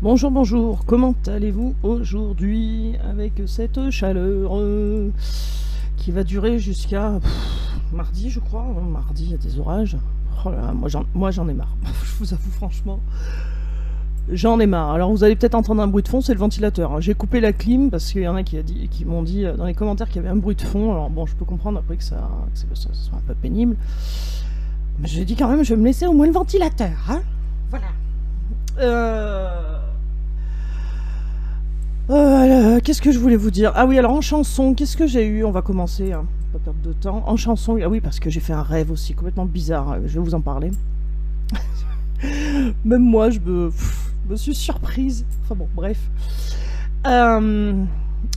Bonjour, bonjour, comment allez-vous aujourd'hui avec cette chaleur qui va durer jusqu'à mardi, je crois. Mardi, il y a des orages. Oh là là, moi j'en ai marre. Je vous avoue franchement, j'en ai marre. Alors vous allez peut-être entendre un bruit de fond, c'est le ventilateur, hein. J'ai coupé la clim parce qu'il y en a qui m'ont dit dans les commentaires qu'il y avait un bruit de fond. Alors bon, je peux comprendre après que ça soit un peu pénible. Mais j'ai dit quand même, je vais me laisser au moins le ventilateur, hein. Voilà. Qu'est-ce que je voulais vous dire? Ah oui, alors en chanson, qu'est-ce que j'ai eu? On va commencer, hein, pas perdre de temps. En chanson, ah oui, parce que j'ai fait un rêve aussi complètement bizarre. Je vais vous en parler. Même moi, me suis surprise. Enfin bon, bref. Euh,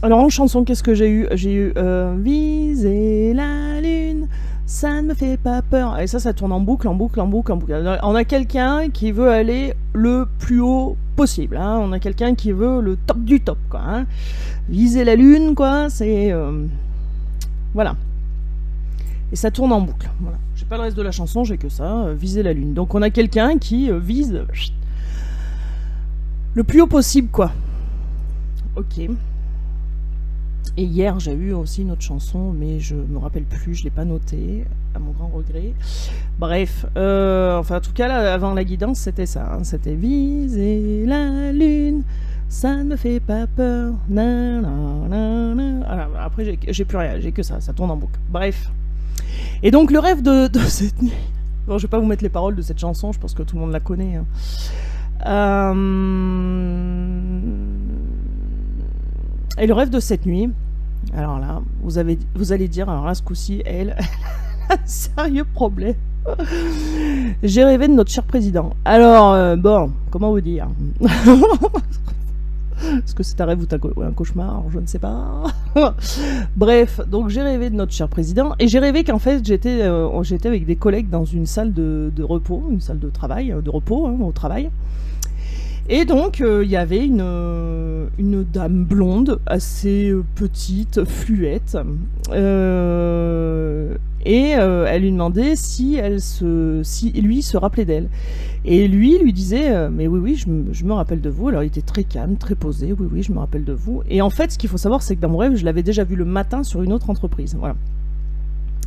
alors en chanson, qu'est-ce que j'ai eu? J'ai eu Viser la lune, ça ne me fait pas peur. Et ça tourne en boucle, en boucle, en boucle, en boucle. On a quelqu'un qui veut aller le plus haut possible, hein. On a quelqu'un qui veut le top du top, quoi, hein. Viser la lune, quoi, c'est... voilà. Et ça tourne en boucle. Voilà. J'ai pas le reste de la chanson, j'ai que ça, viser la lune. Donc on a quelqu'un qui vise le plus haut possible, quoi. Ok. Et hier, j'ai eu aussi une autre chanson, mais je me rappelle plus, je l'ai pas notée, à mon grand regret. Bref, enfin, en tout cas, là, avant la guidance, c'était ça, hein, c'était viser la lune, ça ne me fait pas peur. Alors, après, j'ai plus rien, j'ai que ça tourne en boucle. Bref. Et donc, le rêve de cette nuit. Bon, je vais pas vous mettre les paroles de cette chanson, je pense que tout le monde la connaît, hein. Et le rêve de cette nuit, alors là, vous allez dire, alors là, ce coup-ci, elle a un sérieux problème. J'ai rêvé de notre cher président. Alors, bon, comment vous dire? Est-ce que c'est un rêve ou un cauchemar? Je ne sais pas. Bref, donc j'ai rêvé de notre cher président, et j'ai rêvé qu'en fait, j'étais avec des collègues dans une salle de repos, une salle de travail, de repos, hein, au travail. Et donc, il y avait une dame blonde, assez petite, fluette, elle lui demandait si lui se rappelait d'elle. Et lui disait mais oui, je me rappelle de vous. Alors il était très calme, très posé, oui, je me rappelle de vous. Et en fait, ce qu'il faut savoir, c'est que dans mon rêve, je l'avais déjà vu le matin sur une autre entreprise. Voilà.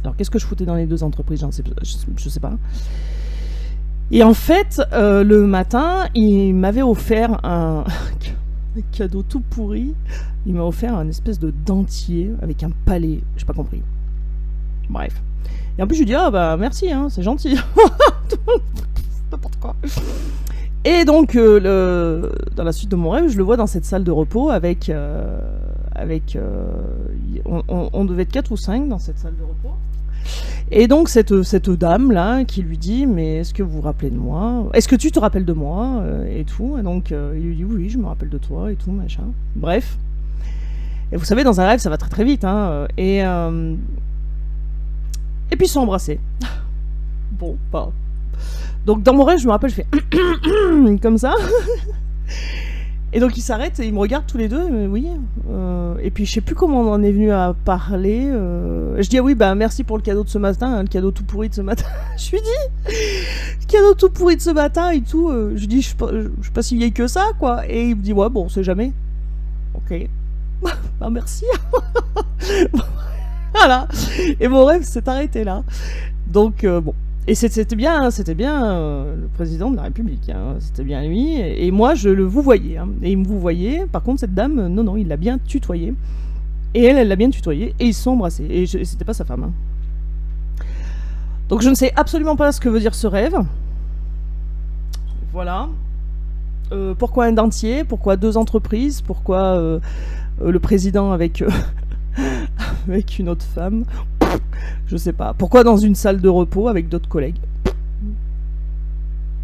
Alors qu'est-ce que je foutais dans les deux entreprises? Je sais pas. Et en fait, le matin, il m'avait offert un cadeau tout pourri. Il m'a offert un espèce de dentier avec un palais. J'ai pas compris. Bref. Et en plus, je lui dis ah bah merci, hein, c'est gentil. N'importe quoi. Et donc, dans la suite de mon rêve, je le vois dans cette salle de repos avec on devait être 4 ou 5 dans cette salle de repos. Et donc cette dame là qui lui dit mais est-ce que vous vous rappelez de moi? Est-ce que tu te rappelles de moi? Et tout. Et donc il lui dit oui, je me rappelle de toi et tout, machin. Bref. Et vous savez, dans un rêve, ça va très très vite, hein. Et puis ils sont embrassés. Bon, pas. Donc dans mon rêve, je me rappelle, je fais comme ça. Et donc ils s'arrêtent et ils me regardent tous les deux, oui. Et puis je sais plus comment on en est venu à parler. Je dis ah oui, bah merci pour le cadeau de ce matin, hein, le cadeau tout pourri de ce matin. Je lui dis, le cadeau tout pourri de ce matin et tout. Je dis je suis pas si vieille que ça, quoi. Et il me dit ouais, bon, on sait jamais. Ok. Bah merci. Voilà. Et mon rêve s'est arrêté là. Donc bon. Et c'était bien le président de la République, hein. C'était bien lui. Et moi, je le vous voyais, hein. Et il me vous voyait. Par contre, cette dame, non, il l'a bien tutoyé. Et elle l'a bien tutoyé. Et ils se sont embrassés. Et c'était pas sa femme, hein. Donc je ne sais absolument pas ce que veut dire ce rêve. Voilà. Pourquoi un dentier? Pourquoi 2 entreprises? Pourquoi le président avec avec une autre femme? Je sais pas. Pourquoi dans une salle de repos avec d'autres collègues?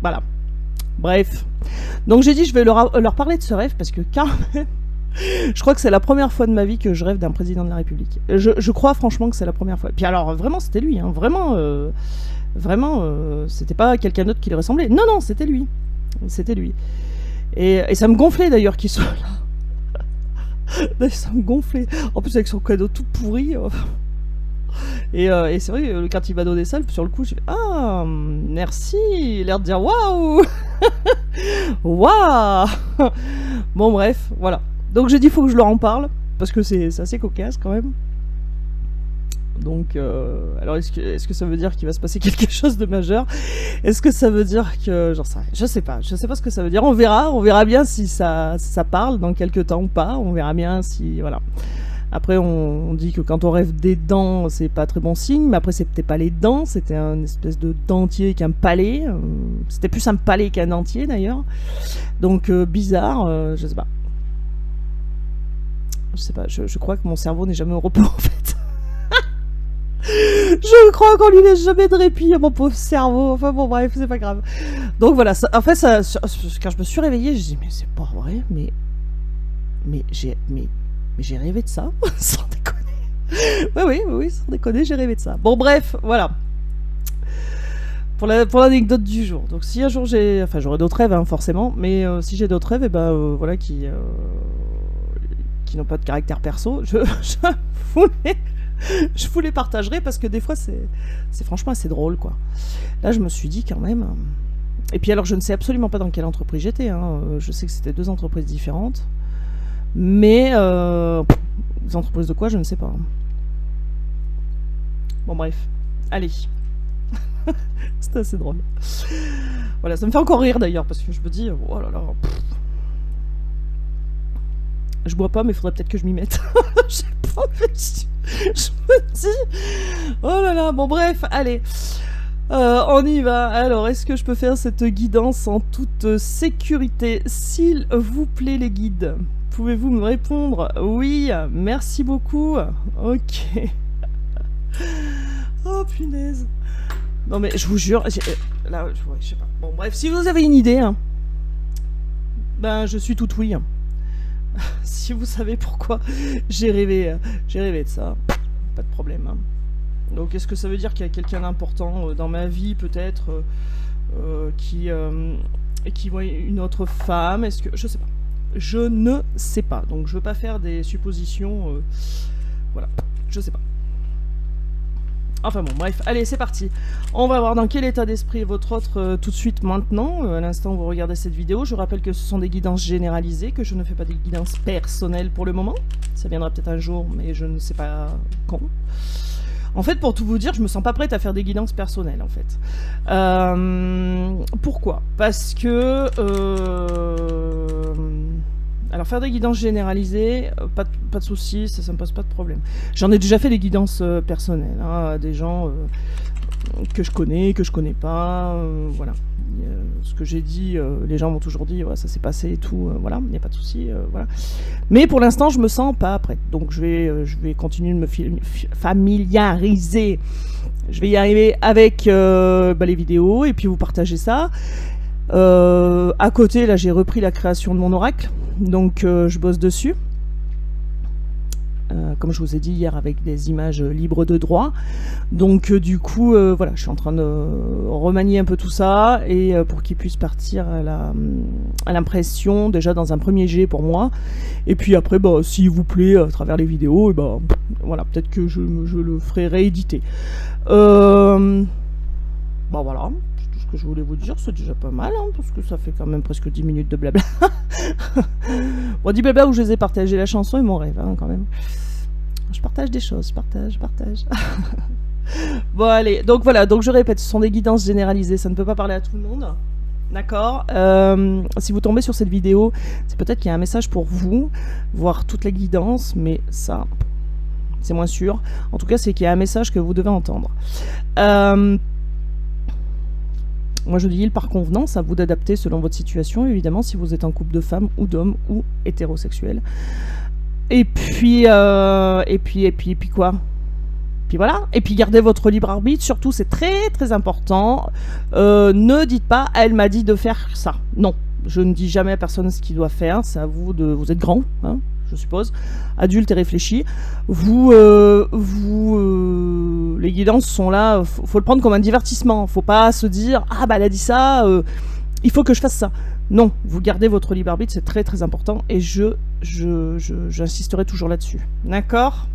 Voilà. Bref. Donc j'ai dit je vais leur parler de ce rêve parce que quand même, je crois que c'est la première fois de ma vie que je rêve d'un président de la République. Je crois franchement que c'est la première fois. Puis alors vraiment c'était lui, hein. Vraiment, c'était pas quelqu'un d'autre qui lui ressemblait. Non, c'était lui. C'était lui. Et ça me gonflait d'ailleurs qu'il soit là. Ça me gonflait. En plus avec son cadeau tout pourri. Et c'est vrai, quand il va donner ça, sur le coup, je fais ah, merci, l'air de dire waouh. Waouh. Bon bref, voilà. Donc j'ai dit faut que je leur en parle, parce que c'est assez cocasse quand même. Donc, alors est-ce que ça veut dire qu'il va se passer quelque chose de majeur? Est-ce que ça veut dire que... J'en sais rien. Je sais pas ce que ça veut dire. On verra bien si ça parle dans quelques temps ou pas. On verra bien si... Voilà. Après, on dit que quand on rêve des dents, c'est pas très bon signe, mais après, c'était pas les dents, c'était un espèce de dentier qu'un palais. C'était plus un palais qu'un dentier, d'ailleurs. Donc, bizarre, je sais pas. Je sais pas, je crois que mon cerveau n'est jamais au repos, en fait. Je crois qu'on lui laisse jamais de répit à mon pauvre cerveau. Enfin bon, bref, c'est pas grave. Donc voilà, en fait, quand je me suis réveillée, je dis mais c'est pas vrai, mais j'ai rêvé de ça, sans déconner. Oui, sans déconner, j'ai rêvé de ça. Bon bref, voilà. Pour l'anecdote du jour. Donc si un jour j'aurai d'autres rêves, hein, forcément, mais si j'ai d'autres rêves, et ben voilà, qui n'ont pas de caractère perso, je vous les partagerai parce que des fois c'est franchement assez drôle, quoi. Là je me suis dit quand même. Et puis alors je ne sais absolument pas dans quelle entreprise j'étais, hein. Je sais que c'était 2 entreprises différentes, mais des entreprises de quoi je ne sais pas. Bon bref, allez. C'était assez drôle. Voilà, ça me fait encore rire d'ailleurs parce que je me dis oh là là. Je bois pas, mais faudrait peut-être que je m'y mette. J'ai pas envie. Je me dis... Oh là là, bon bref, allez. On y va. Alors, est-ce que je peux faire cette guidance en toute sécurité? S'il vous plaît, les guides. Pouvez-vous me répondre? Oui, merci beaucoup. Ok. Oh, punaise. Non mais, je vous jure... Là, je sais pas. Bon, bref, si vous avez une idée, hein, ben, je suis tout oui. Si vous savez pourquoi j'ai rêvé de ça, pas de problème. Hein. Donc est-ce que ça veut dire qu'il y a quelqu'un d'important dans ma vie peut-être qui voit une autre femme? Est-ce que je sais pas. Je ne sais pas. Donc je veux pas faire des suppositions. Voilà, je sais pas. Enfin bon, bref, allez, c'est parti. On va voir dans quel état d'esprit est votre autre tout de suite maintenant. À l'instant où vous regardez cette vidéo, je rappelle que ce sont des guidances généralisées, que je ne fais pas des guidances personnelles pour le moment. Ça viendra peut-être un jour, mais je ne sais pas quand. En fait, pour tout vous dire, je me sens pas prête à faire des guidances personnelles, en fait. Pourquoi? Parce que... Alors faire des guidances généralisées, pas de soucis, ça me pose pas de problème. J'en ai déjà fait des guidances personnelles, hein, à des gens que je connais pas, voilà. Ce que j'ai dit, les gens m'ont toujours dit, ouais, ça s'est passé et tout, voilà, il n'y a pas de souci, voilà. Mais pour l'instant, je me sens pas prête, donc je vais continuer de me familiariser. Je vais y arriver avec les vidéos et puis vous partagez ça. À côté, là, j'ai repris la création de mon oracle. Donc je bosse dessus, comme je vous ai dit hier, avec des images libres de droit. Donc du coup, voilà, je suis en train de remanier un peu tout ça, et pour qu'il puisse partir à l'impression, déjà dans un premier jet pour moi, et puis après, s'il vous plaît, à travers les vidéos, et voilà, peut-être que je le ferai rééditer. Voilà. Que je voulais vous dire, c'est déjà pas mal, hein, parce que ça fait quand même presque 10 minutes de blabla. Bon, 10 blabla où je les ai partagé la chanson et mon rêve, hein, quand même. Je partage des choses, je partage. Bon, allez, donc voilà, donc je répète, ce sont des guidances généralisées, ça ne peut pas parler à tout le monde. D'accord. Si vous tombez sur cette vidéo, c'est peut-être qu'il y a un message pour vous, voir toute la guidance, mais ça, c'est moins sûr. En tout cas, c'est qu'il y a un message que vous devez entendre. Moi je dis par convenance, à vous d'adapter selon votre situation, évidemment, si vous êtes en couple de femmes ou d'hommes ou hétérosexuel. Et puis quoi? Puis voilà. Et puis gardez votre libre arbitre, surtout c'est très très important. Ne dites pas, elle m'a dit de faire ça. Non, je ne dis jamais à personne ce qu'il doit faire, c'est à vous de... Vous êtes grand, hein, je suppose, adulte et réfléchi. Les guidances sont là, faut le prendre comme un divertissement. Faut pas se dire, ah bah elle a dit ça, il faut que je fasse ça. Non, vous gardez votre libre arbitre, c'est très très important, et j'insisterai toujours là-dessus. D'accord ?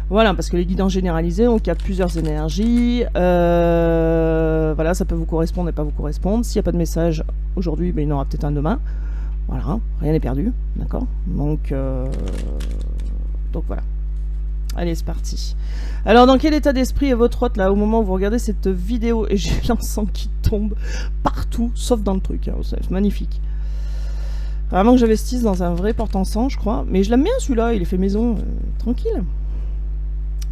Voilà, parce que les guidances généralisées, on capte plusieurs énergies. Voilà, ça peut vous correspondre et pas vous correspondre. S'il n'y a pas de message aujourd'hui, ben, il y en aura peut-être un demain. Voilà, rien n'est perdu, d'accord. Donc voilà. Allez, c'est parti. Alors, dans quel état d'esprit est votre hôte là au moment où vous regardez cette vidéo? Et j'ai l'encens qui tombe partout, sauf dans le truc. Hein, c'est magnifique. Vraiment que j'investisse dans un vrai porte-encens, je crois. Mais je l'aime bien celui-là, il est fait maison, tranquille.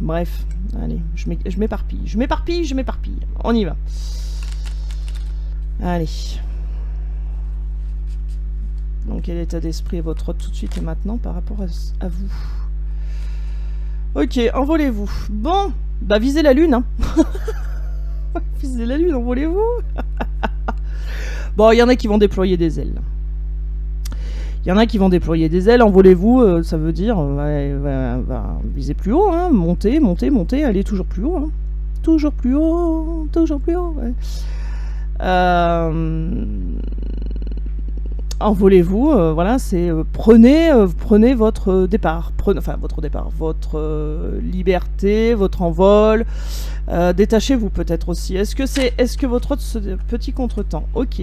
Bref, allez, je m'éparpille. Je m'éparpille. On y va. Allez. Donc, quel état d'esprit est votre hôte tout de suite et maintenant par rapport à vous? Ok, envolez-vous. Bon, bah visez la lune, hein. Visez la lune, envolez-vous. Bon, il y en a qui vont déployer des ailes. Envolez-vous, ça veut dire, visez plus haut, hein. Montez, allez toujours plus haut, hein. Toujours plus haut, ouais. Envolez-vous, voilà, c'est prenez votre départ, votre liberté, votre envol, détachez-vous peut-être aussi. Est-ce que votre autre petit contretemps? Ok.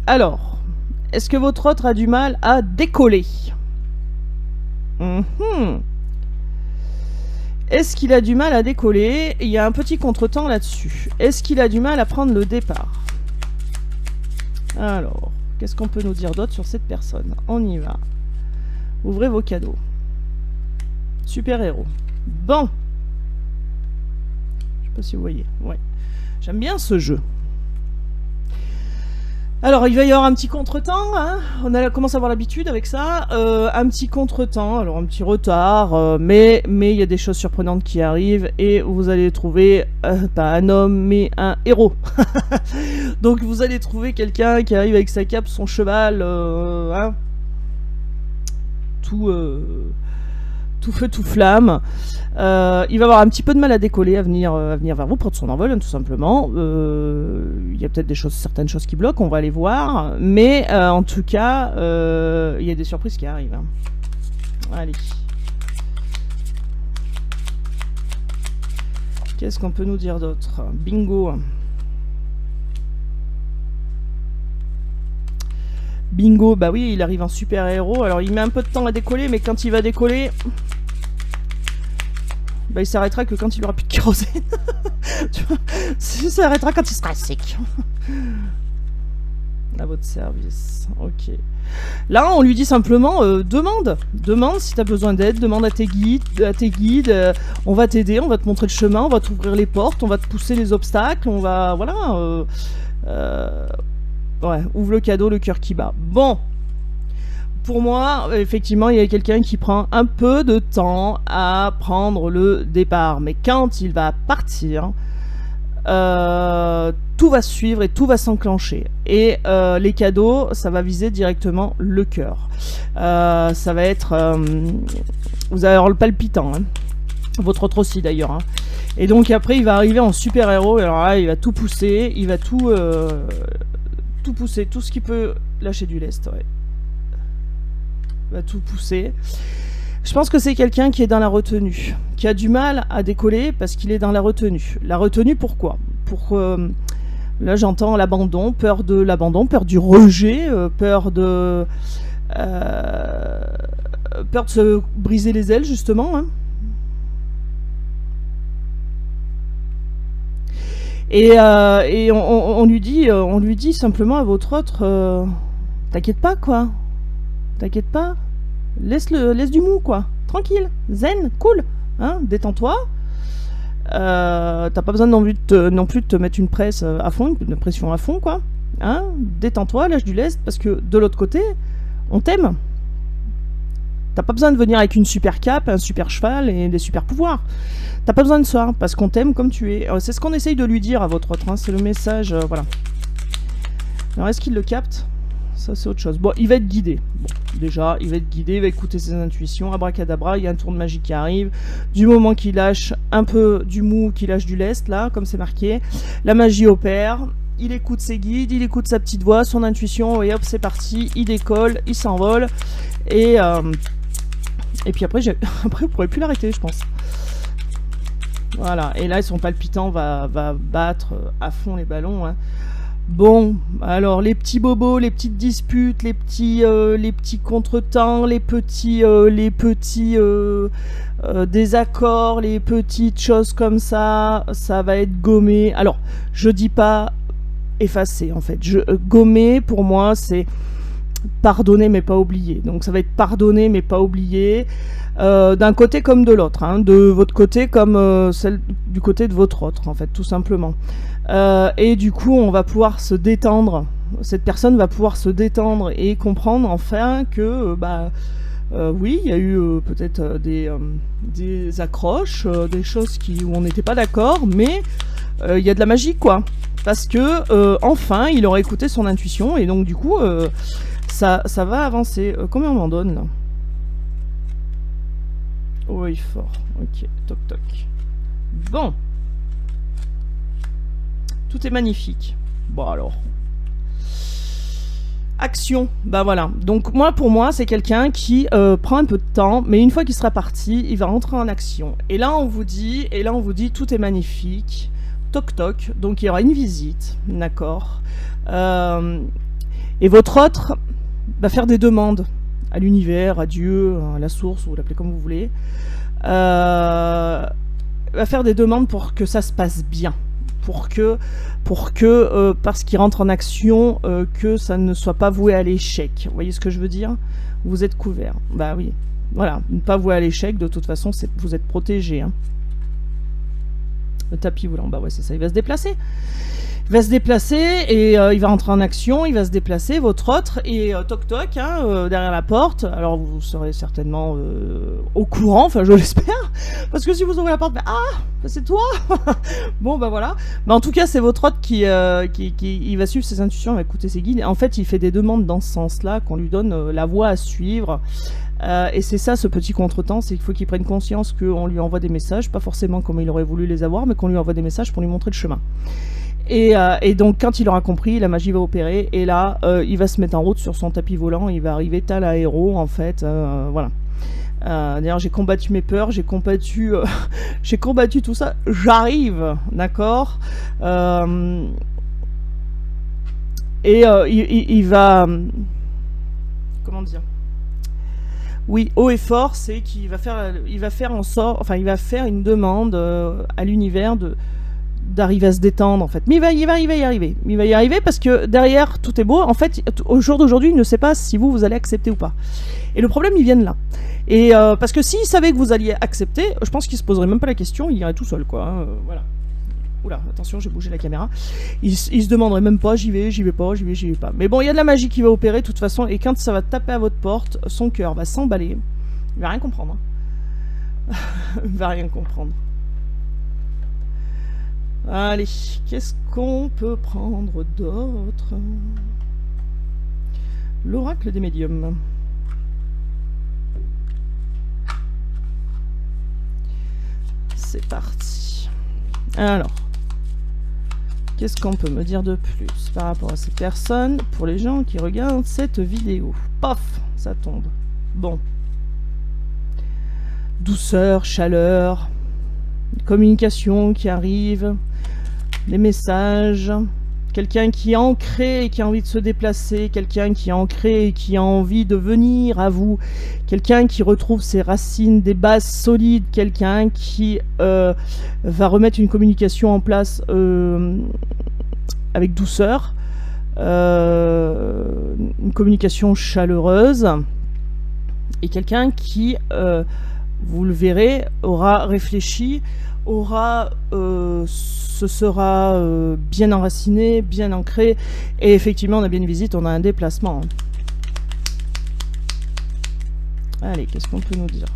Alors, est-ce que votre autre a du mal à décoller? Est-ce qu'il a du mal à décoller? Il y a un petit contretemps là-dessus. Est-ce qu'il a du mal à prendre le départ? Alors, qu'est-ce qu'on peut nous dire d'autre sur cette personne? On y va. Ouvrez vos cadeaux. Super-héros. Bon. Je sais pas si vous voyez. Ouais. J'aime bien ce jeu. Alors, il va y avoir un petit contretemps, hein. On commence à avoir l'habitude avec ça. Un petit contretemps, alors un petit retard, mais il y a des choses surprenantes qui arrivent et vous allez trouver, pas un homme, mais un héros. Donc, vous allez trouver quelqu'un qui arrive avec sa cape, son cheval, hein, tout feu, tout flamme. Il va avoir un petit peu de mal à décoller, à venir vers vous, prendre son envol, hein, tout simplement. Il y a peut-être certaines choses qui bloquent, on va aller voir. Mais en tout cas, il y a des surprises qui arrivent. Hein. Allez. Qu'est-ce qu'on peut nous dire d'autre? Bingo. Bingo, bah oui, il arrive en super-héros. Alors, il met un peu de temps à décoller, mais quand il va décoller... bah, il s'arrêtera que quand il aura plus de kérosène. Tu vois, il s'arrêtera quand il sera sec. À votre service. Ok. Là, on lui dit simplement demande si tu as besoin d'aide, demande à tes guides, on va t'aider, on va te montrer le chemin, on va t'ouvrir les portes, on va te pousser les obstacles, on va voilà. Ouais, ouvre le cadeau, le cœur qui bat. Bon. Pour moi, effectivement, il y a quelqu'un qui prend un peu de temps à prendre le départ. Mais quand il va partir, tout va suivre et tout va s'enclencher. Et les cadeaux, ça va viser directement le cœur. Ça va être... vous allez avoir le palpitant. Hein. Votre autre aussi d'ailleurs. Hein. Et donc après, il va arriver en super-héros. Alors là, il va tout pousser. Il va tout pousser. Tout ce qui peut lâcher du lest. Ouais. Va tout pousser. Je pense que c'est quelqu'un qui est dans la retenue, qui a du mal à décoller parce qu'il est dans la retenue. La retenue, pourquoi? Là, j'entends l'abandon, peur du rejet, peur de se briser les ailes, justement. Hein. Et on lui dit simplement à votre autre, t'inquiète pas, quoi. T'inquiète pas, laisse du mou, quoi. Tranquille, zen, cool, hein, détends-toi. T'as pas besoin non plus de te mettre une presse à fond, une pression à fond, quoi. Hein, détends-toi, lâche du lest, parce que de l'autre côté, on t'aime. T'as pas besoin de venir avec une super cape, un super cheval et des super pouvoirs. T'as pas besoin de ça, parce qu'on t'aime comme tu es. C'est ce qu'on essaye de lui dire à votre autre, hein, c'est le message, voilà. Alors, est-ce qu'il le capte ? Ça, c'est autre chose. Bon, il va être guidé. Bon, déjà, il va être guidé, il va écouter ses intuitions. Abracadabra, il y a un tour de magie qui arrive. Du moment qu'il lâche un peu du mou, qu'il lâche du lest, là, comme c'est marqué, la magie opère. Il écoute ses guides, il écoute sa petite voix, son intuition, et hop, c'est parti. Il décolle, il s'envole. Et Et puis après, après vous pourrez plus l'arrêter, je pense. Voilà, et là, son palpitant va battre à fond les ballons. Hein. Bon, alors les petits bobos, les petites disputes, les petits contretemps, les petits désaccords, les petites choses comme ça va être gommé. Alors, je dis pas effacer en fait. Gommer pour moi, c'est pardonner mais pas oublier. Donc ça va être pardonner mais pas oublier. D'un côté comme de l'autre, hein, de votre côté comme celle du côté de votre autre, en fait, tout simplement. Et du coup, on va pouvoir se détendre. Cette personne va pouvoir se détendre et comprendre enfin que, oui, il y a eu peut-être des accroches, des choses où on n'était pas d'accord, mais il y a de la magie, quoi. Parce que, enfin, il aura écouté son intuition et donc, du coup, ça va avancer. Combien on m'en donne, là? Oui, fort. Ok, toc toc. Bon. Tout est magnifique. Bon alors. Action. Bah voilà. Donc pour moi, c'est quelqu'un qui prend un peu de temps, mais une fois qu'il sera parti, il va rentrer en action. Et là, on vous dit, tout est magnifique. Toc toc. Donc il y aura une visite, d'accord. Et votre autre va faire des demandes à l'univers, à Dieu, à la source, vous l'appelez comme vous voulez, va faire des demandes pour que ça se passe bien, pour que parce qu'il rentre en action, que ça ne soit pas voué à l'échec. Vous voyez ce que je veux dire? Vous êtes couvert. Bah oui, voilà, ne pas voué à l'échec, de toute façon, vous êtes protégé. Hein. Le tapis volant, bah ouais, c'est ça, il va se déplacer. Il va se déplacer et il va rentrer en action, il va se déplacer, votre autre, et toc toc, hein, derrière la porte. Alors vous serez certainement au courant, enfin je l'espère, parce que si vous ouvrez la porte, c'est toi. Bon bah voilà. Mais en tout cas c'est votre autre qui il va suivre ses intuitions, il va écouter ses guides. En fait il fait des demandes dans ce sens-là, qu'on lui donne la voie à suivre. Et c'est ça ce petit contretemps, c'est qu'il faut qu'il prenne conscience qu'on lui envoie des messages, pas forcément comme il aurait voulu les avoir, mais qu'on lui envoie des messages pour lui montrer le chemin. Et donc quand il aura compris, la magie va opérer, et là il va se mettre en route sur son tapis volant, il va arriver tel un héros en fait, voilà. D'ailleurs j'ai combattu mes peurs, j'ai combattu tout ça, j'arrive, d'accord. Il va, comment dire, oui, haut et fort, c'est qu'il va faire en sorte, enfin il va faire une demande à l'univers d'arriver à se détendre en fait, mais il va y arriver parce que derrière tout est beau en fait. Au jour d'aujourd'hui il ne sait pas si vous allez accepter ou pas, et le problème il vient de là, et parce que s'il savait que vous alliez accepter, je pense qu'il se poserait même pas la question, il irait tout seul quoi, hein, voilà. Oula, attention, j'ai bougé la caméra. Il se demanderait même pas, j'y vais pas. Mais bon, il y a de la magie qui va opérer de toute façon, et quand ça va taper à votre porte, son cœur va s'emballer, il va rien comprendre, hein. Il va rien comprendre. Allez, qu'est-ce qu'on peut prendre d'autre? L'oracle des médiums. C'est parti. Alors, qu'est-ce qu'on peut me dire de plus par rapport à ces personnes pour les gens qui regardent cette vidéo? Paf, ça tombe. Bon. Douceur, chaleur, communication qui arrive, des messages, quelqu'un qui est ancré et qui a envie de se déplacer, quelqu'un qui est ancré et qui a envie de venir à vous, quelqu'un qui retrouve ses racines, des bases solides, quelqu'un qui va remettre une communication en place avec douceur, une communication chaleureuse, et quelqu'un qui, vous le verrez, aura réfléchi, se sera bien enraciné, bien ancré, et effectivement on a bien une visite, on a un déplacement. Allez, qu'est-ce qu'on peut nous dire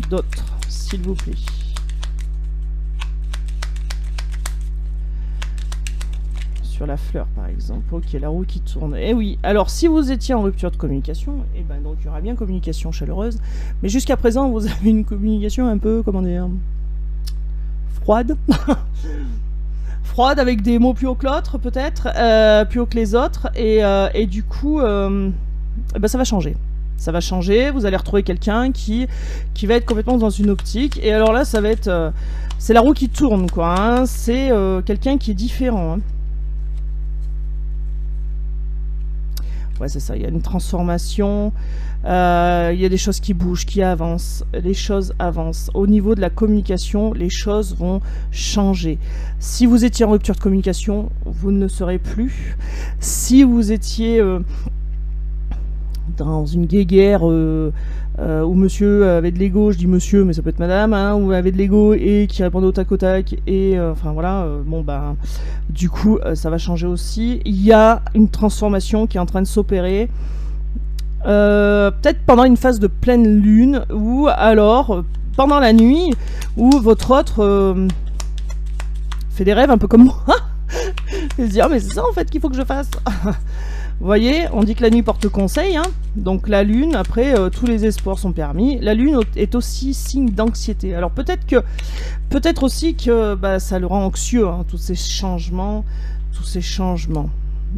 d'autre, s'il vous plaît? Sur la fleur par exemple, ok, la roue qui tourne. Eh oui, alors si vous étiez en rupture de communication, et ben donc il y aura bien communication chaleureuse, mais jusqu'à présent vous avez une communication un peu, comment dire, froide. Froide, avec des mots plus haut que l'autre peut-être, plus haut que les autres, et du coup ben ça va changer. Ça va changer, vous allez retrouver quelqu'un qui va être complètement dans une optique. Et alors là, ça va être... c'est la roue qui tourne, quoi. Hein. C'est quelqu'un qui est différent. Hein. Ouais, c'est ça, il y a une transformation, il y a des choses qui bougent, qui avancent, les choses avancent. Au niveau de la communication, les choses vont changer. Si vous étiez en rupture de communication, vous ne le serez plus. Si vous étiez dans une guéguerre où monsieur avait de l'ego, je dis monsieur, mais ça peut être madame, hein, où avait de l'ego et qui répondait au tac au tac, et enfin voilà, bon ben, du coup, ça va changer aussi. Il y a une transformation qui est en train de s'opérer, peut-être pendant une phase de pleine lune, ou alors pendant la nuit, où votre autre fait des rêves un peu comme moi, et se dit, ah mais c'est ça en fait qu'il faut que je fasse. Vous voyez, on dit que la nuit porte conseil, hein. Donc la lune, après, tous les espoirs sont permis. La lune est aussi signe d'anxiété. Alors peut-être aussi que bah, ça le rend anxieux, hein, tous ces changements.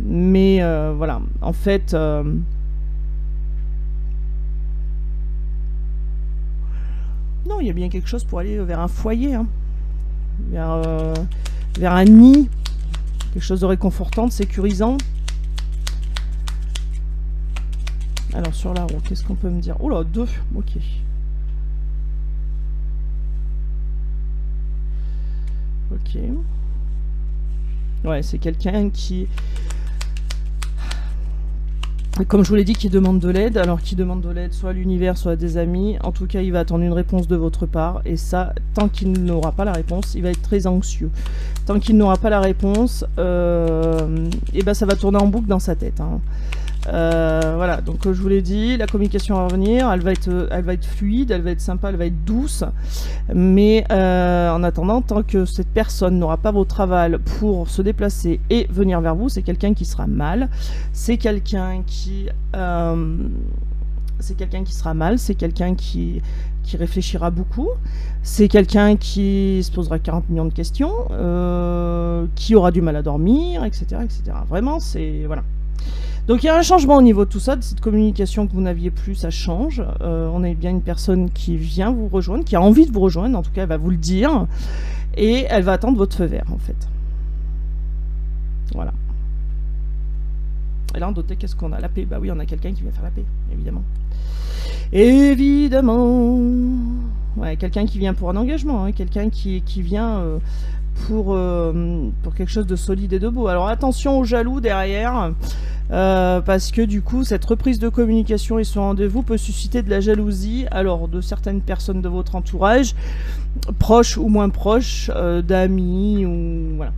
Mais voilà, en fait... non, il y a bien quelque chose pour aller vers un foyer, hein. Vers un nid, quelque chose de réconfortant, de sécurisant. Alors sur la roue, qu'est-ce qu'on peut me dire? Oh là, 2, ok. Ok. Ouais, c'est quelqu'un qui... Comme je vous l'ai dit, qui demande de l'aide. Alors qui demande de l'aide soit à l'univers, soit à des amis. En tout cas, il va attendre une réponse de votre part. Et ça, tant qu'il n'aura pas la réponse, il va être très anxieux. Tant qu'il n'aura pas la réponse, et ben ça va tourner en boucle dans sa tête, hein. Voilà, donc je vous l'ai dit, la communication à venir, elle va être fluide, elle va être sympa, elle va être douce, mais en attendant, tant que cette personne n'aura pas votre aval pour se déplacer et venir vers vous, c'est quelqu'un qui sera mal, c'est quelqu'un qui sera mal, c'est quelqu'un qui réfléchira beaucoup, c'est quelqu'un qui se posera 40 millions de questions, qui aura du mal à dormir, etc., etc. Vraiment, c'est... voilà. Donc il y a un changement au niveau de tout ça, de cette communication que vous n'aviez plus, ça change. On a bien une personne qui vient vous rejoindre, qui a envie de vous rejoindre, en tout cas elle va vous le dire, et elle va attendre votre feu vert en fait. Voilà. Et là en doté, qu'est-ce qu'on a? La paix. Bah oui, on a quelqu'un qui vient faire la paix, évidemment. Évidemment. Ouais, quelqu'un qui vient pour un engagement, hein, quelqu'un qui vient... pour quelque chose de solide et de beau. Alors attention aux jaloux derrière, parce que du coup cette reprise de communication et ce rendez-vous peut susciter de la jalousie, alors de certaines personnes de votre entourage, proches ou moins proches, d'amis, ou voilà.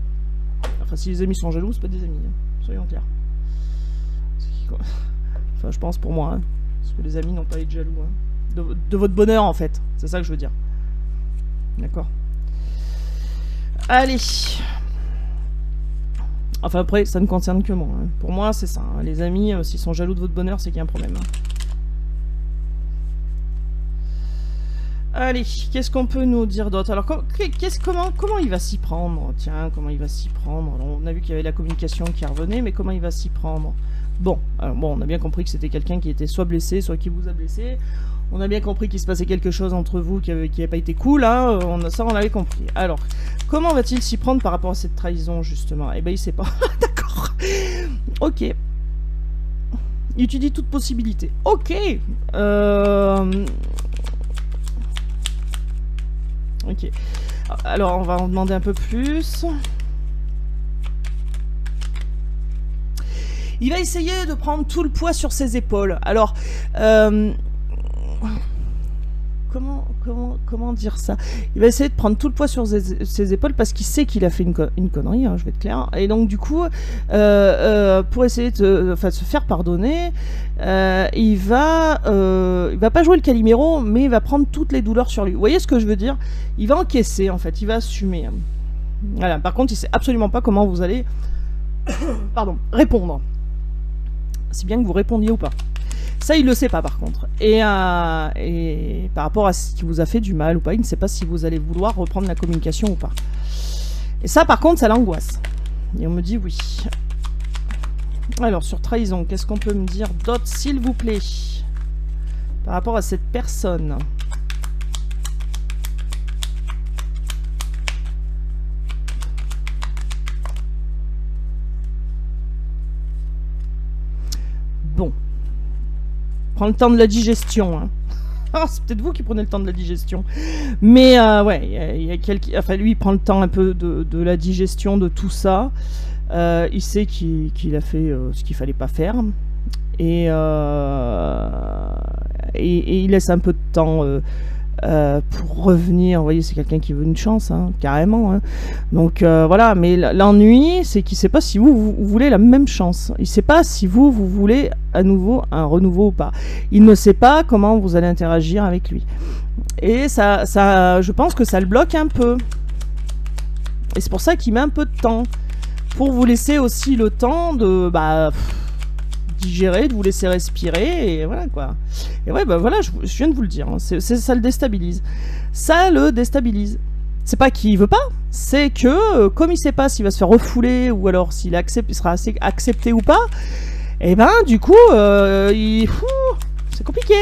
Enfin si les amis sont jaloux, c'est pas des amis, hein, soyons clairs. Enfin je pense pour moi, hein, parce que les amis n'ont pas à être jaloux, hein, de votre bonheur en fait, c'est ça que je veux dire. D'accord. Allez. Enfin après, ça ne concerne que moi, hein. Pour moi, c'est ça, hein. Les amis, s'ils sont jaloux de votre bonheur, c'est qu'il y a un problème, hein. Allez, qu'est-ce qu'on peut nous dire d'autre? Alors, comment il va s'y prendre? Tiens, comment il va s'y prendre? Alors, on a vu qu'il y avait la communication qui revenait, mais comment il va s'y prendre? Bon, alors bon, on a bien compris que c'était quelqu'un qui était soit blessé, soit qui vous a blessé. On a bien compris qu'il se passait quelque chose entre vous qui n'avait pas été cool, hein. Ça, on l'avait compris. Alors, comment va-t-il s'y prendre par rapport à cette trahison, justement? Eh ben, il sait pas. D'accord. Ok. Il étudie toute possibilité. Ok. Ok. Alors, on va en demander un peu plus. Il va essayer de prendre tout le poids sur ses épaules. Alors, comment dire ça? Il va essayer de prendre tout le poids sur ses épaules parce qu'il sait qu'il a fait une connerie, hein, je vais être clair. Et donc du coup, pour essayer de se faire pardonner, il va pas jouer le Calimero, mais il va prendre toutes les douleurs sur lui. Vous voyez ce que je veux dire? Il va encaisser en fait, il va assumer. Voilà. Par contre, il sait absolument pas comment vous allez pardon, répondre. Si bien que vous répondiez ou pas. Ça, il le sait pas par contre. Et par rapport à ce qui vous a fait du mal ou pas, il ne sait pas si vous allez vouloir reprendre la communication ou pas. Et ça, par contre, ça l'angoisse. Et on me dit oui. Alors, sur trahison, qu'est-ce qu'on peut me dire d'autre, s'il vous plaît? par rapport à cette personne. Bon. Prends le temps de la digestion, hein. Ah, c'est peut-être vous qui prenez le temps de la digestion. Mais ouais, il y a quelqu'un... Enfin, lui, il prend le temps un peu de la digestion de tout ça. Il sait qu'il a fait ce qu'il fallait pas faire. Et il laisse un peu de temps pour revenir. Vous voyez, c'est quelqu'un qui veut une chance, hein, carrément. Hein. Donc voilà, mais l'ennui, c'est qu'il ne sait pas si vous voulez la même chance. Il ne sait pas si vous voulez à nouveau un renouveau ou pas. Il ne sait pas comment vous allez interagir avec lui. Et ça, je pense que ça le bloque un peu. Et c'est pour ça qu'il met un peu de temps. Pour vous laisser aussi le temps de... digérer, de vous laisser respirer, et voilà quoi. Et ouais, voilà, je viens de vous le dire, hein, ça le déstabilise. Ça le déstabilise. C'est pas qu'il veut pas, c'est que, comme il sait pas s'il va se faire refouler, ou alors s'il sera assez accepté ou pas, et ben, du coup, c'est compliqué.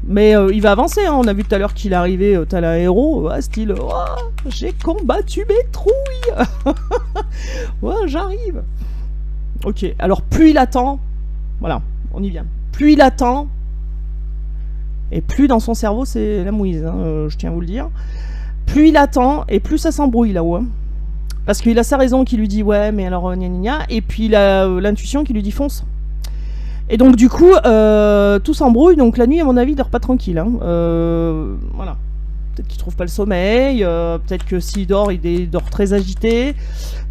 Mais il va avancer, hein. On a vu tout à l'heure qu'il est arrivé, tel un héros, style, oh, j'ai combattu mes trouilles. Ouais, j'arrive. Ok, alors plus il attend, voilà, on y vient. Plus il attend, et plus dans son cerveau c'est la mouise, hein, je tiens à vous le dire. Plus il attend, et plus ça s'embrouille là-haut. Hein. Parce qu'il a sa raison qui lui dit ouais, mais alors gna gna gna, et puis il a l'intuition qui lui dit fonce. Et donc du coup, tout s'embrouille, donc la nuit à mon avis il dort pas tranquille. Hein. Voilà. Peut-être qu'il trouve pas le sommeil, peut-être que s'il dort, il dort très agité,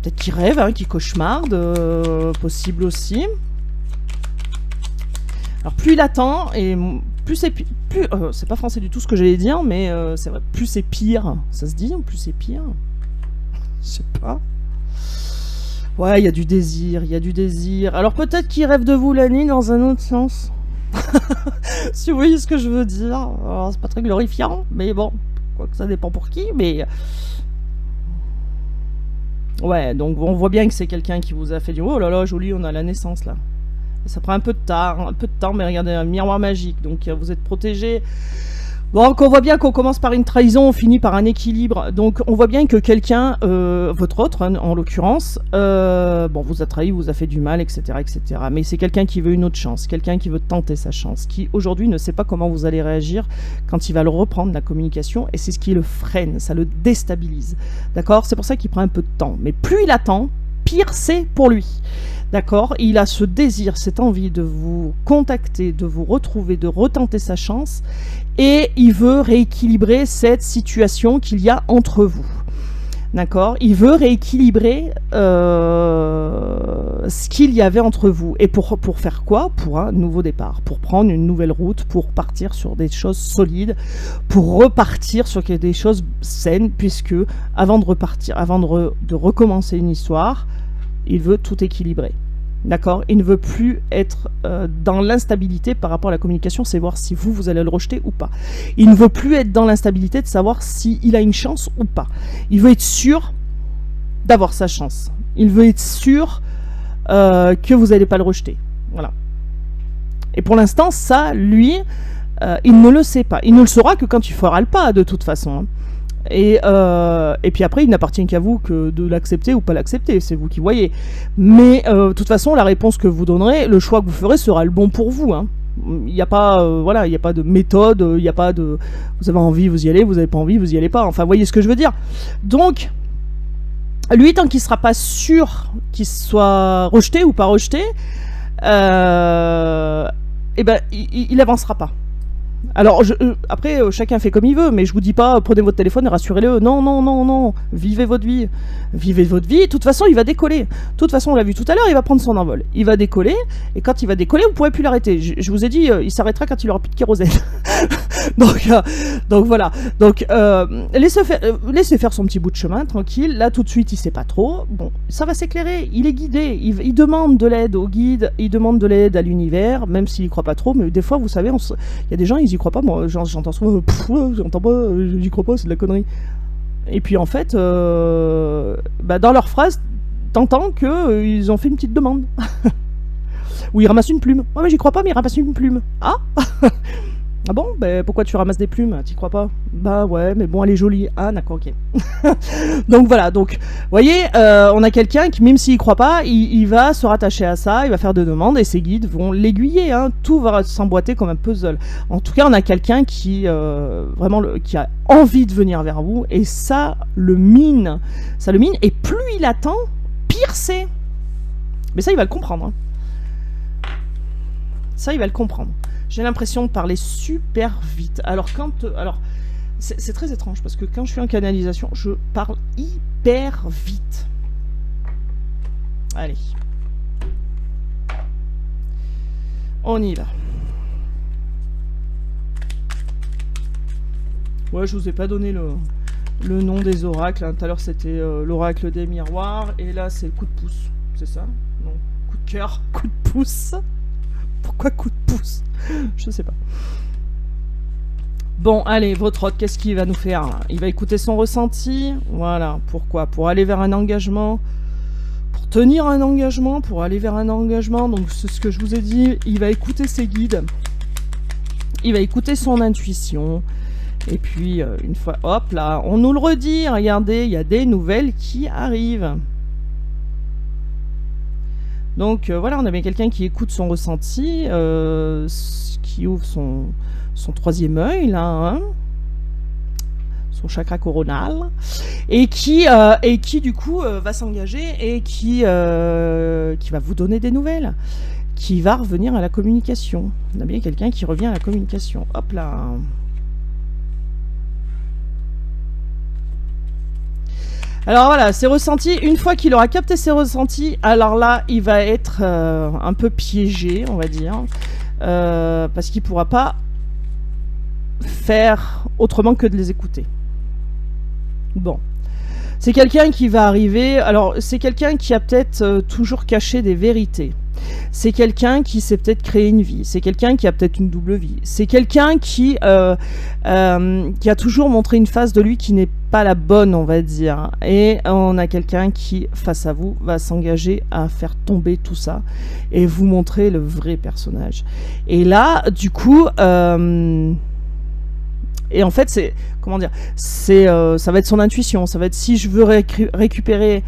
peut-être qu'il rêve, hein, qu'il cauchemarde, possible aussi. Alors plus il attend, et plus c'est pire, c'est pas français du tout ce que j'allais dire, mais c'est vrai, plus c'est pire, ça se dit, plus c'est pire, je sais pas. Ouais, il y a du désir, il y a du désir. Alors peut-être qu'il rêve de vous la nuit dans un autre sens. Si vous voyez ce que je veux dire, c'est pas très glorifiant, mais bon. Quoique ça dépend pour qui, mais... Ouais, donc on voit bien que c'est quelqu'un qui vous a fait dire « Oh là là, joli, on a la naissance, là. » Ça prend un peu de temps, mais regardez, un miroir magique, donc vous êtes protégé. Donc on voit bien qu'on commence par une trahison, on finit par un équilibre. Donc on voit bien que quelqu'un, votre autre hein, en l'occurrence, vous a trahi, vous a fait du mal, etc. etc. Mais c'est quelqu'un qui veut une autre chance, quelqu'un qui veut tenter sa chance, qui aujourd'hui ne sait pas comment vous allez réagir quand il va le reprendre la communication, et c'est ce qui le freine, ça le déstabilise. D'accord? C'est pour ça qu'il prend un peu de temps. Mais plus il attend, pire c'est pour lui. D'accord? Il a ce désir, cette envie de vous contacter, de vous retrouver, de retenter sa chance, et il veut rééquilibrer cette situation qu'il y a entre vous. D'accord? Il veut rééquilibrer ce qu'il y avait entre vous. Et pour faire quoi? Pour un nouveau départ, pour prendre une nouvelle route, pour partir sur des choses solides, pour repartir sur des choses saines, puisque avant de repartir, avant de recommencer une histoire, il veut tout équilibrer. D'accord? Il ne veut plus être dans l'instabilité par rapport à la communication, c'est voir si vous allez le rejeter ou pas. Il ne veut plus être dans l'instabilité de savoir s'il a une chance ou pas. Il veut être sûr d'avoir sa chance. Il veut être sûr que vous n'allez pas le rejeter. Voilà. Et pour l'instant, ça, lui, il ne le sait pas. Il ne le saura que quand il fera le pas, de toute façon. Hein. Et puis après, il n'appartient qu'à vous que de l'accepter ou pas l'accepter, c'est vous qui voyez. Mais de toute façon, la réponse que vous donnerez, le choix que vous ferez sera le bon pour vous. Hein. Il n'y a pas, il n'y a pas de méthode, il n'y a pas de, vous avez envie, vous y allez, vous n'avez pas envie, vous y allez pas. Enfin, vous voyez ce que je veux dire. Donc, lui, tant qu'il ne sera pas sûr qu'il soit rejeté ou pas rejeté, il avancera pas. Alors, après, chacun fait comme il veut, mais je vous dis pas, prenez votre téléphone et rassurez-le. Non, non, non, non. Vivez votre vie. Vivez votre vie. De toute façon, il va décoller. De toute façon, on l'a vu tout à l'heure, il va prendre son envol. Il va décoller, et quand il va décoller, vous pourrez plus l'arrêter. Je vous ai dit, il s'arrêtera quand il aura plus de kérosène. donc voilà. Donc, laissez faire son petit bout de chemin, tranquille. Là, tout de suite, il sait pas trop. Bon, ça va s'éclairer. Il est guidé. Il demande de l'aide au guide. Il demande de l'aide à l'univers, même s'il y croit pas trop. Mais des fois, vous savez, il y a des gens, ils y croient pas. Moi, j'entends souvent, j'entends pas, j'y crois pas, c'est de la connerie. Et puis en fait, dans leur phrase, t'entends qu'ils ont fait une petite demande. Ou il ramasse une plume. Ouais, mais j'y crois pas, mais il ramasse une plume. Ah ah bon, ben pourquoi tu ramasses des plumes? T'y crois pas? Bah ouais, mais bon, elle est jolie. Ah d'accord, ok. Donc voilà, donc, vous voyez, on a quelqu'un qui, même s'il croit pas, il va se rattacher à ça, il va faire des demandes, et ses guides vont l'aiguiller, hein. Tout va s'emboîter comme un puzzle. En tout cas, on a quelqu'un qui, vraiment, qui a envie de venir vers vous, et ça le mine. Ça le mine, et plus il attend, pire c'est. Mais ça, il va le comprendre, hein. Ça, il va le comprendre. J'ai l'impression de parler super vite. Alors, alors c'est très étrange, parce que quand je suis en canalisation, je parle hyper vite. Allez. On y va. Ouais, je vous ai pas donné le nom des oracles. Hein. Tout à l'heure, c'était l'oracle des miroirs. Et là, c'est le coup de pouce. C'est ça? Non. Coup de cœur, coup de pouce. Pourquoi coup de pouce? Je sais pas. Bon, allez, votre hôte, qu'est-ce qu'il va nous faire? Il va écouter son ressenti. Voilà. Pourquoi? Pour aller vers un engagement. Pour tenir un engagement. Pour aller vers un engagement. Donc, c'est ce que je vous ai dit. Il va écouter ses guides. Il va écouter son intuition. Et puis, une fois... Hop là, on nous le redit. Regardez, il y a des nouvelles qui arrivent. Donc voilà, on avait quelqu'un qui écoute son ressenti, qui ouvre son troisième œil, là, hein, son chakra coronal, et qui du coup va s'engager et qui va vous donner des nouvelles, qui va revenir à la communication. On a bien quelqu'un qui revient à la communication. Hop là. Alors voilà, ses ressentis, une fois qu'il aura capté ses ressentis, alors là, il va être un peu piégé, on va dire, parce qu'il ne pourra pas faire autrement que de les écouter. Bon. C'est quelqu'un qui va arriver, alors c'est quelqu'un qui a peut-être toujours caché des vérités. C'est quelqu'un qui s'est peut-être créé une vie. C'est quelqu'un qui a peut-être une double vie. C'est quelqu'un qui a toujours montré une face de lui qui n'est pas la bonne, on va dire. Et on a quelqu'un qui, face à vous, va s'engager à faire tomber tout ça et vous montrer le vrai personnage. Et là, du coup... et en fait, c'est... Comment dire? Ça va être son intuition. Ça va être si je veux récupérer...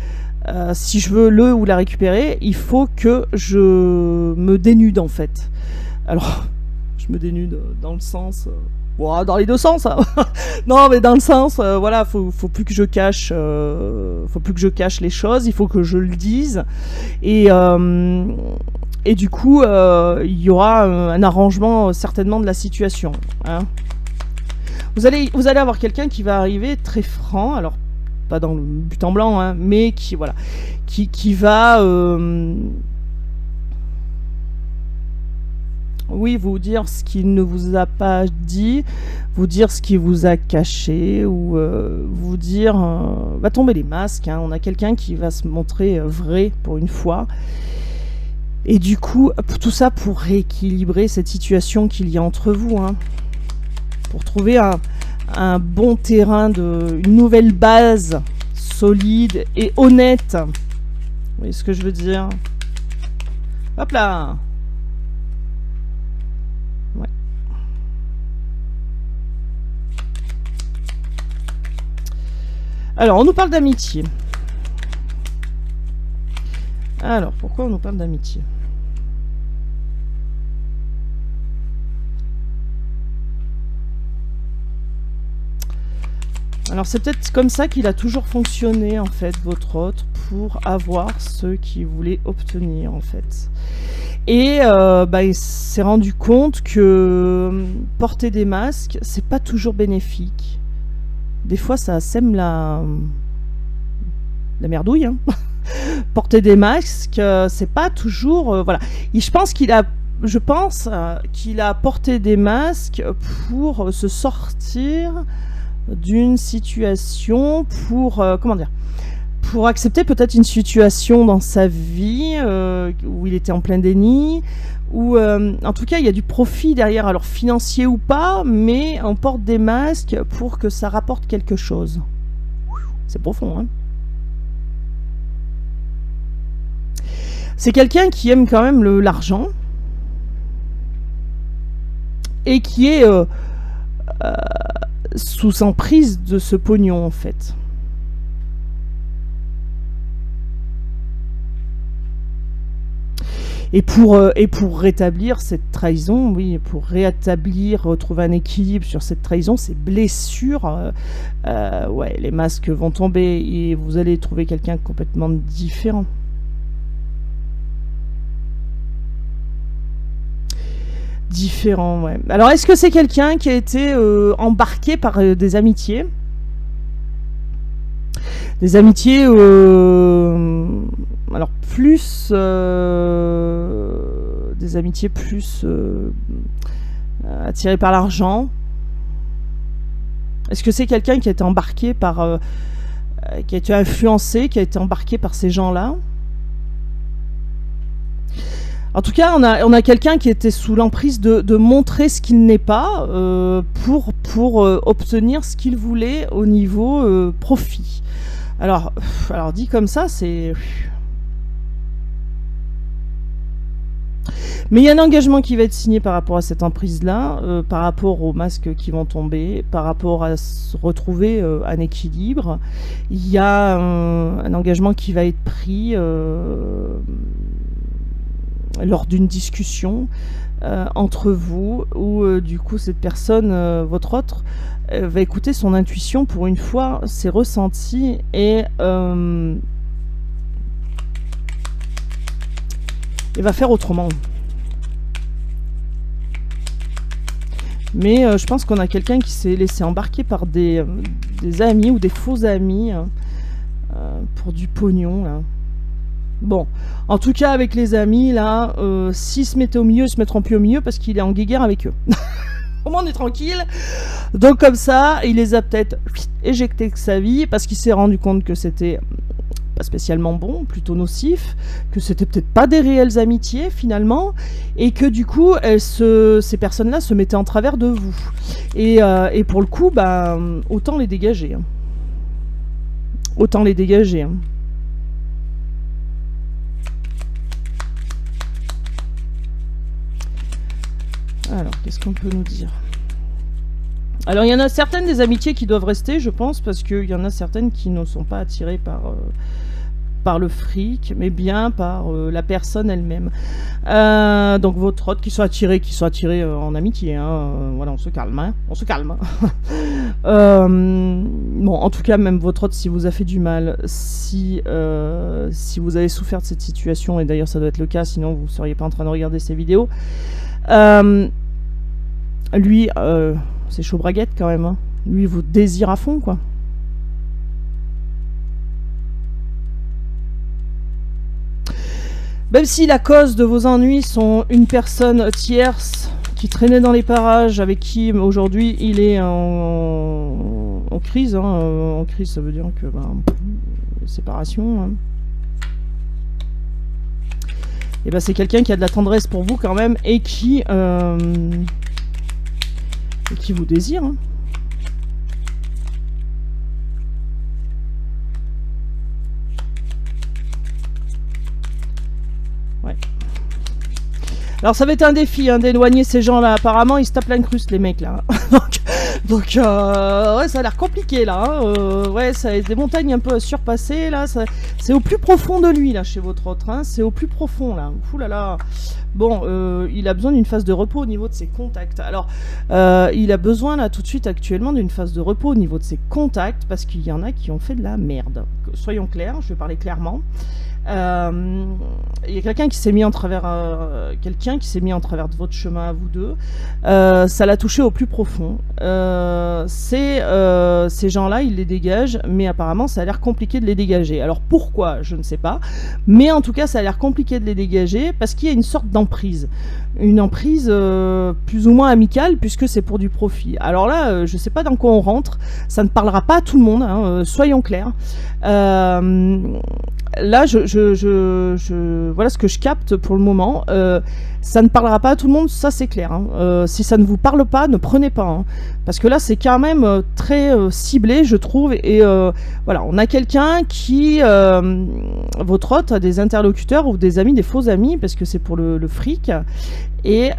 si je veux le ou la récupérer, il faut que je me dénude en fait. Alors, je me dénude dans le sens... bon, dans les deux sens, hein. Non, mais dans le sens, voilà, faut plus que je cache... faut plus que je cache les choses, il faut que je le dise. Et du coup, il y aura un arrangement certainement de la situation. Hein. Vous allez avoir quelqu'un qui va arriver très franc, alors pas dans le but en blanc, hein, mais qui voilà, qui va oui, vous dire ce qu'il ne vous a pas dit, vous dire ce qu'il vous a caché, ou vous dire va tomber les masques, hein. On a quelqu'un qui va se montrer vrai pour une fois. Et du coup, tout ça pour rééquilibrer cette situation qu'il y a entre vous, hein. Pour trouver un bon terrain, une nouvelle base solide et honnête. Vous voyez ce que je veux dire? Hop là. Ouais. Alors, on nous parle d'amitié. Alors, pourquoi on nous parle d'amitié? Alors c'est peut-être comme ça qu'il a toujours fonctionné en fait, votre hôte, pour avoir ce qu'il voulait obtenir en fait. Et il s'est rendu compte que porter des masques, c'est pas toujours bénéfique. Des fois ça sème la merdouille, hein. Porter des masques, c'est pas toujours... voilà. Et je pense qu'il a porté des masques pour se sortir d'une situation, pour comment dire, pour accepter peut-être une situation dans sa vie où il était en plein déni, où en tout cas il y a du profit derrière, alors financier ou pas, mais on porte des masques pour que ça rapporte quelque chose. C'est profond, hein. C'est quelqu'un qui aime quand même l'argent et qui est sous emprise de ce pognon en fait. Et pour rétablir cette trahison, oui, pour rétablir, retrouver un équilibre sur cette trahison, ces blessures, ouais, les masques vont tomber et vous allez trouver quelqu'un complètement différent. Différent, ouais. Alors, est-ce que c'est quelqu'un qui a été embarqué par des amitiés? Des amitiés, alors plus des amitiés plus attirées par l'argent. Est-ce que c'est quelqu'un qui a été embarqué par, qui a été influencé, qui a été embarqué par ces gens-là? En tout cas, on a quelqu'un qui était sous l'emprise de montrer ce qu'il n'est pas pour obtenir ce qu'il voulait au niveau profit. Alors dit comme ça, c'est... Mais il y a un engagement qui va être signé par rapport à cette emprise-là, par rapport aux masques qui vont tomber, par rapport à se retrouver un équilibre. Il y a un engagement qui va être pris lors d'une discussion entre vous, où du coup cette personne, votre autre, va écouter son intuition pour une fois, ses ressentis, et va faire autrement. Mais je pense qu'on a quelqu'un qui s'est laissé embarquer par des amis ou des faux amis pour du pognon, là. Bon, en tout cas avec les amis là, s'ils se mettaient au milieu, ils se mettront plus au milieu parce qu'il est en guéguerre avec eux. Au moins on est tranquille. Donc comme ça, il les a peut-être éjectés de sa vie parce qu'il s'est rendu compte que c'était pas spécialement bon, plutôt nocif, que c'était peut-être pas des réelles amitiés finalement, et que du coup ces personnes-là se mettaient en travers de vous. Et pour le coup, bah, autant les dégager. Hein. Autant les dégager. Hein. Alors, qu'est-ce qu'on peut nous dire? Alors, il y en a certaines des amitiés qui doivent rester, je pense, parce qu'il y en a certaines qui ne sont pas attirées par le fric, mais bien par la personne elle-même. Donc, votre autre qui sont attirés en amitié. Hein, voilà, on se calme. Hein, on se calme. Bon, en tout cas, même votre autre, si vous a fait du mal, si vous avez souffert de cette situation, et d'ailleurs, ça doit être le cas, sinon vous ne seriez pas en train de regarder ces vidéos. Lui, c'est chaud braguette quand même. Hein. Lui, il vous désire à fond, quoi. Même si la cause de vos ennuis sont une personne tierce qui traînait dans les parages, avec qui aujourd'hui il est en crise. Hein. En crise, ça veut dire que séparation. Hein. Et ben c'est quelqu'un qui a de la tendresse pour vous quand même et qui vous désire. Hein. Ouais. Alors ça va être un défi hein, d'éloigner ces gens-là. Apparemment ils se tapent l'incruste les mecs là. donc ouais, ça a l'air compliqué là. Hein. Ouais, ça a des montagnes un peu à surpasser là. C'est au plus profond de lui là chez votre autre. Hein. C'est au plus profond là. Ouh là là. Bon, il a besoin d'une phase de repos au niveau de ses contacts. Alors, il a besoin là tout de suite actuellement d'une phase de repos au niveau de ses contacts parce qu'il y en a qui ont fait de la merde. Soyons clairs, je vais parler clairement. Il y a quelqu'un qui s'est mis en travers de votre chemin à vous deux. Ça l'a touché au plus profond. Ces gens-là, ils les dégagent, mais apparemment, ça a l'air compliqué de les dégager. Alors pourquoi, je ne sais pas. Mais en tout cas, ça a l'air compliqué de les dégager parce qu'il y a une sorte d'emprise. Une emprise plus ou moins amicale puisque c'est pour du profit. Alors là, je ne sais pas dans quoi on rentre. Ça ne parlera pas à tout le monde, hein, soyons clairs. là, voilà ce que je capte pour le moment. Ça ne parlera pas à tout le monde, ça c'est clair. Hein. Si ça ne vous parle pas, ne prenez pas. Hein. Parce que là, c'est quand même très ciblé, je trouve. Et voilà, on a quelqu'un qui... votre hôte a des interlocuteurs ou des amis, des faux amis, parce que c'est pour le fric. Et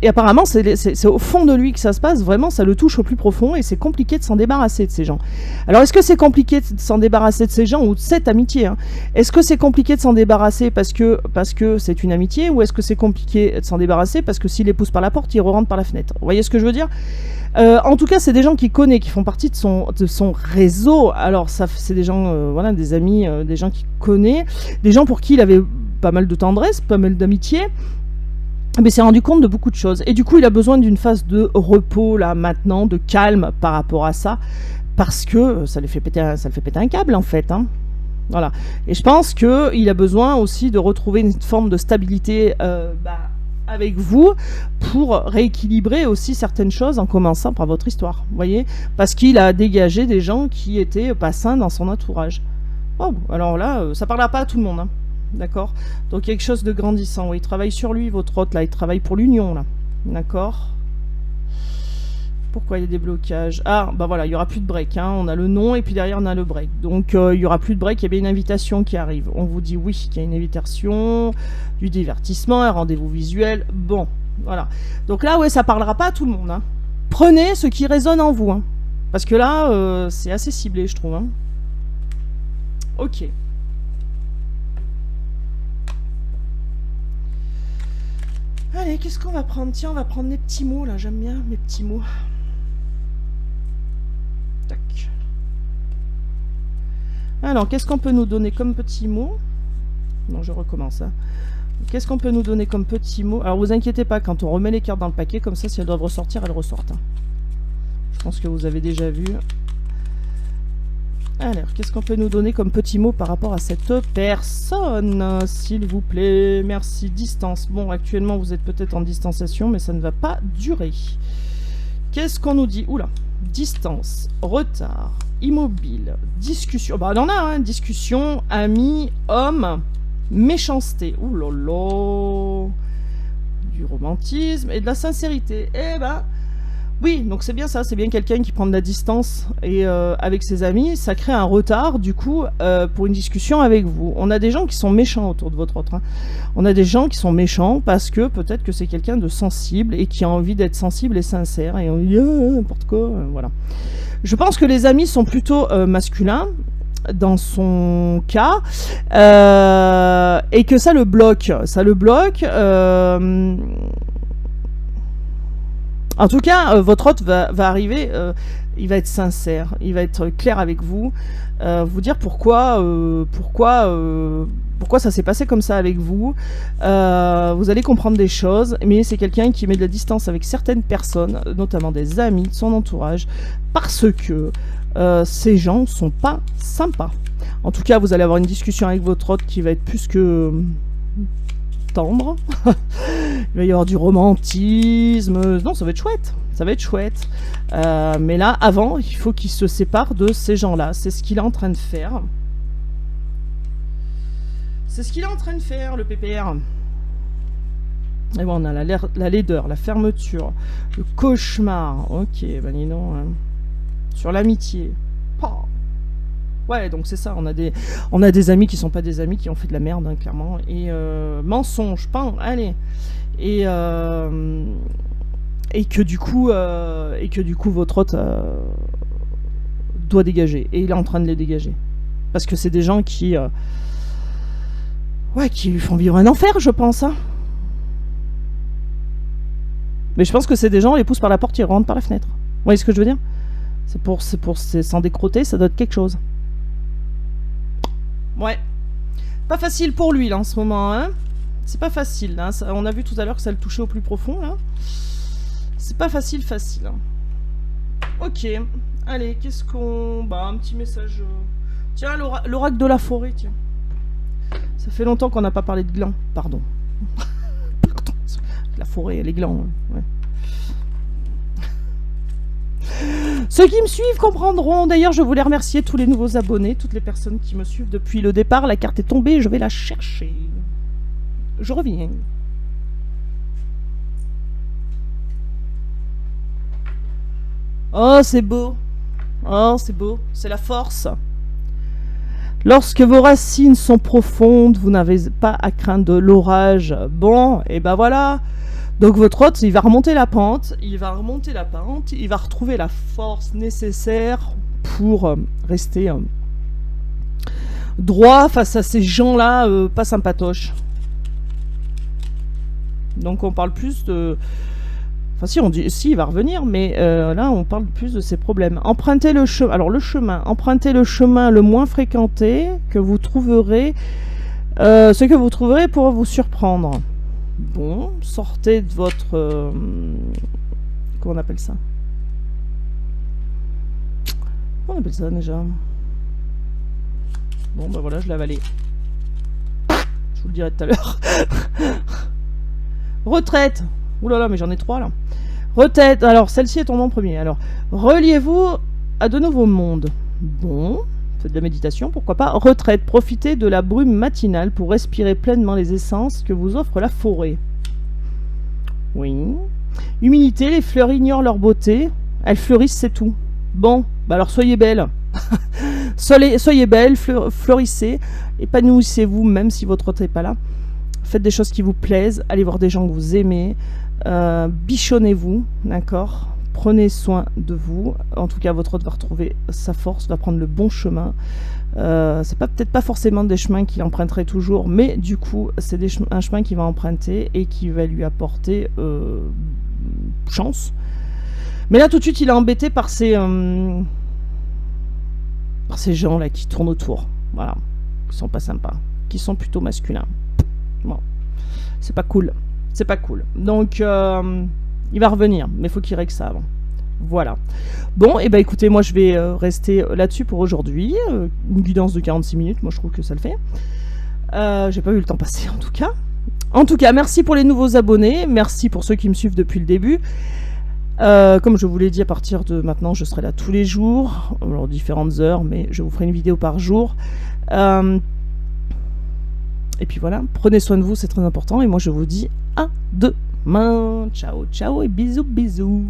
apparemment, c'est au fond de lui que ça se passe, vraiment, ça le touche au plus profond et c'est compliqué de s'en débarrasser de ces gens. Alors, est-ce que c'est compliqué de s'en débarrasser de ces gens ou de cette amitié, hein? Est-ce que c'est compliqué de s'en débarrasser parce que c'est une amitié, ou est-ce que c'est compliqué de s'en débarrasser parce que s'il les pousse par la porte, il rentre par la fenêtre? Vous voyez ce que je veux dire? En tout cas, c'est des gens qu'il connaît, qui font partie de son réseau. Alors, c'est des gens, voilà, des amis, des gens qu'il connaît, des gens pour qui il avait pas mal de tendresse, pas mal d'amitié. Mais s'est rendu compte de beaucoup de choses. Et du coup, il a besoin d'une phase de repos, là, maintenant, de calme par rapport à ça. Parce que ça le fait péter un câble, en fait. Hein. Voilà. Et je pense qu'il a besoin aussi de retrouver une forme de stabilité avec vous pour rééquilibrer aussi certaines choses en commençant par votre histoire. Vous voyez? Parce qu'il a dégagé des gens qui étaient pas sains dans son entourage. Oh, alors là, ça parlera pas à tout le monde. Hein. D'accord? Donc quelque chose de grandissant. Oui, il travaille sur lui, votre hôte, là. Il travaille pour l'union, là. D'accord? Pourquoi il y a des blocages? Ah, bah voilà, il n'y aura plus de break. Hein. On a le nom et puis derrière, on a le break. Donc, il n'y aura plus de break. Il y a bien une invitation qui arrive. On vous dit oui, qu'il y a une invitation, du divertissement, un rendez-vous visuel. Bon, voilà. Donc là, ouais, ça parlera pas à tout le monde. Hein. Prenez ce qui résonne en vous. Hein. Parce que là, c'est assez ciblé, je trouve. Hein. Ok. Allez, qu'est-ce qu'on va prendre? Tiens, on va prendre mes petits mots, là. J'aime bien mes petits mots. Tac. Alors, qu'est-ce qu'on peut nous donner comme petits mots? Non, je recommence. Hein. Qu'est-ce qu'on peut nous donner comme petits mots? Alors, vous inquiétez pas, quand on remet les cartes dans le paquet, comme ça, si elles doivent ressortir, elles ressortent. Hein. Je pense que vous avez déjà vu. Alors, qu'est-ce qu'on peut nous donner comme petit mot par rapport à cette personne, s'il vous plaît? Merci. Distance. Bon, actuellement, vous êtes peut-être en distanciation, mais ça ne va pas durer. Qu'est-ce qu'on nous dit? Oula. Distance, retard, immobile, discussion. Bah, on en a, hein. Discussion, ami, homme, méchanceté. Ouh là là. Du romantisme et de la sincérité. Eh ben... Oui, donc c'est bien ça, c'est bien quelqu'un qui prend de la distance et avec ses amis, ça crée un retard du coup pour une discussion avec vous. On a des gens qui sont méchants autour de votre autre. Hein. On a des gens qui sont méchants parce que peut-être que c'est quelqu'un de sensible et qui a envie d'être sensible et sincère et on dit n'importe quoi, voilà. Je pense que les amis sont plutôt masculins dans son cas et que ça le bloque. Ça le bloque. En tout cas, votre hôte va arriver, il va être sincère, il va être clair avec vous, vous dire pourquoi ça s'est passé comme ça avec vous. Vous allez comprendre des choses, mais c'est quelqu'un qui met de la distance avec certaines personnes, notamment des amis de son entourage, parce que ces gens sont pas sympas. En tout cas, vous allez avoir une discussion avec votre hôte qui va être plus que... tendre. Il va y avoir du romantisme. Non, ça va être chouette. Ça va être chouette. Mais là, avant, il faut qu'il se sépare de ces gens-là. C'est ce qu'il est en train de faire. C'est ce qu'il est en train de faire, le PPR. Et bon, on a la laideur, la fermeture, le cauchemar. Ok, ben dis donc. Hein. Sur l'amitié. Oh. Ouais, donc c'est ça, on a des amis qui sont pas des amis, qui ont fait de la merde, hein, clairement. Et mensonge, pan, allez. Et que du coup votre hôte doit dégager. Et il est en train de les dégager. Parce que c'est des gens qui lui font vivre un enfer, je pense. Hein. Mais je pense que c'est des gens, on les pousse par la porte, ils rentrent par la fenêtre. Vous voyez ce que je veux dire? C'est s'en décrotter, ça doit être quelque chose. Ouais. Pas facile pour lui, là, en ce moment, hein. C'est pas facile, là. On a vu tout à l'heure que ça le touchait au plus profond, là. C'est pas facile. Hein. Ok. Allez, qu'est-ce qu'on... Bah, un petit message... Tiens, l'oracle de la forêt, tiens. Ça fait longtemps qu'on n'a pas parlé de glands. Pardon. Pardon. La forêt, les glands, ouais. Ceux qui me suivent comprendront. D'ailleurs, je voulais remercier tous les nouveaux abonnés, toutes les personnes qui me suivent depuis le départ. La carte est tombée, je vais la chercher. Je reviens. Oh, c'est beau. Oh, c'est beau. C'est la force. Lorsque vos racines sont profondes, vous n'avez pas à craindre de l'orage. Bon, et ben voilà. Donc votre hôte, il va remonter la pente, il va retrouver la force nécessaire pour rester droit face à ces gens-là pas sympatoches. Donc on parle plus de... Enfin si, on dit si, il va revenir, mais là on parle plus de ses problèmes. Empruntez le chemin. Alors le chemin, empruntez le chemin le moins fréquenté que vous trouverez, ce que vous trouverez pour vous surprendre. Bon, sortez de votre... comment on appelle ça? Comment on appelle ça déjà? Bon, bah voilà, je l'ai avalé. Je vous le dirai tout à l'heure. Retraite. Ouh là là, mais j'en ai 3 là. Retraite. Alors, celle-ci est tombée en premier. Alors, reliez-vous à de nouveaux mondes. Bon, faites de la méditation, pourquoi pas. Retraite. Profitez de la brume matinale pour respirer pleinement les essences que vous offre la forêt. Oui. Humilité. Les fleurs ignorent leur beauté. Elles fleurissent, c'est tout. Bon, bah alors soyez belle. Soyez belle, fleurissez, épanouissez-vous même si votre hôte n'est pas là. Faites des choses qui vous plaisent, allez voir des gens que vous aimez, bichonnez-vous, d'accord? Prenez soin de vous. En tout cas, votre hôte va retrouver sa force, va prendre le bon chemin. C'est peut-être pas forcément des chemins qu'il emprunterait toujours, mais du coup, c'est un chemin qu'il va emprunter et qui va lui apporter chance. Mais là, tout de suite, il est embêté par ces gens là qui tournent autour, voilà, qui sont pas sympas, qui sont plutôt masculins. Bon, c'est pas cool, c'est pas cool. Donc, il va revenir, mais il faut qu'il règle ça avant. Voilà. Bon, et ben écoutez, moi je vais rester là-dessus pour aujourd'hui. Une guidance de 46 minutes, moi je trouve que ça le fait. J'ai pas vu le temps passer en tout cas. En tout cas, merci pour les nouveaux abonnés, merci pour ceux qui me suivent depuis le début. Comme je vous l'ai dit, à partir de maintenant, je serai là tous les jours, alors différentes heures, mais je vous ferai une vidéo par jour. Et puis voilà, prenez soin de vous, c'est très important. Et moi, je vous dis à demain. Ciao, ciao et bisous, bisous.